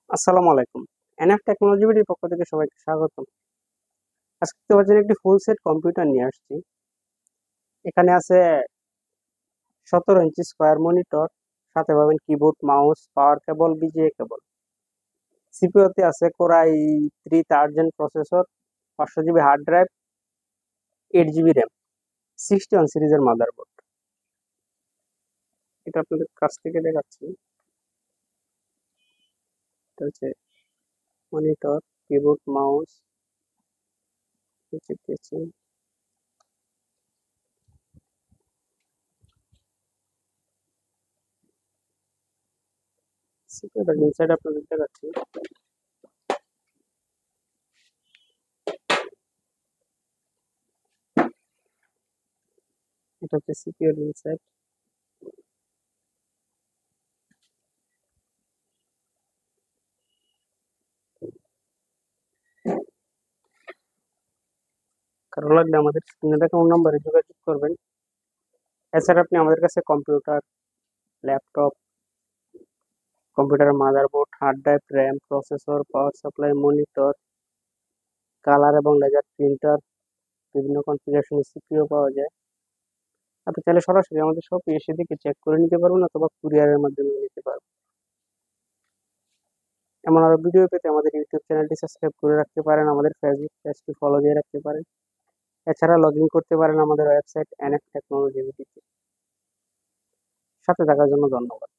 আসসালামু আলাইকুম। NF technology বিডির পক্ষ থেকে সবাইকে স্বাগতম। আজকে তোমার জন্য একটি ফুল সেট কম্পিউটার নিয়ে আসছি। এখানে আছে 17 ইঞ্চি স্কোয়ার মনিটর, সাথে পাবেন keyboard, mouse, power cable, VGA cable. সিপিইউতে আছে core i 3 third gen processor, 500 GB hard drive, 8 GB RAM, 61 সিরিজের মাদারবোর্ড। এটা আপনাদের কাছ থেকে দেখাচ্ছি। এটা হচ্ছে মনিটর, কিবোর্ড, মাউস, কেসিং। সিপিইউটার ইনসাইড আপনাদের দেখাচ্ছি। এটা হচ্ছে সিপিইউর ইনসাইড। কারো লাগলে আমাদের স্ক্রিনে দেখানো নম্বরে যোগাযোগ করবেন। এছাড়া আপনি আমাদের কাছে কম্পিউটার, ল্যাপটপ, কম্পিউটারের motherboard, hard drive, RAM, processor, power supply, monitor, colour এবং লেজার প্রিন্টার, বিভিন্ন কনফিগারেশনের সিপিইউ পাওয়া যায়। আপনি চাইলে সরাসরি আমাদের শপে এসে দেখে চেক করে নিতে পারবেন অথবা কুরিয়ারের মাধ্যমে নিতে পারবেন। এমন আরো ভিডিও পেতে আমাদের ইউটিউব চ্যানেলটি সাবস্ক্রাইব করে রাখতে পারেন, আমাদের ফেসবুক পেজটি ফলো দিয়ে রাখতে পারেন। এছাড়া লগ ইন করতে পারেন আমাদের ওয়েবসাইট এনএফ টেকনোলজি। সাথে থাকার জন্য ধন্যবাদ।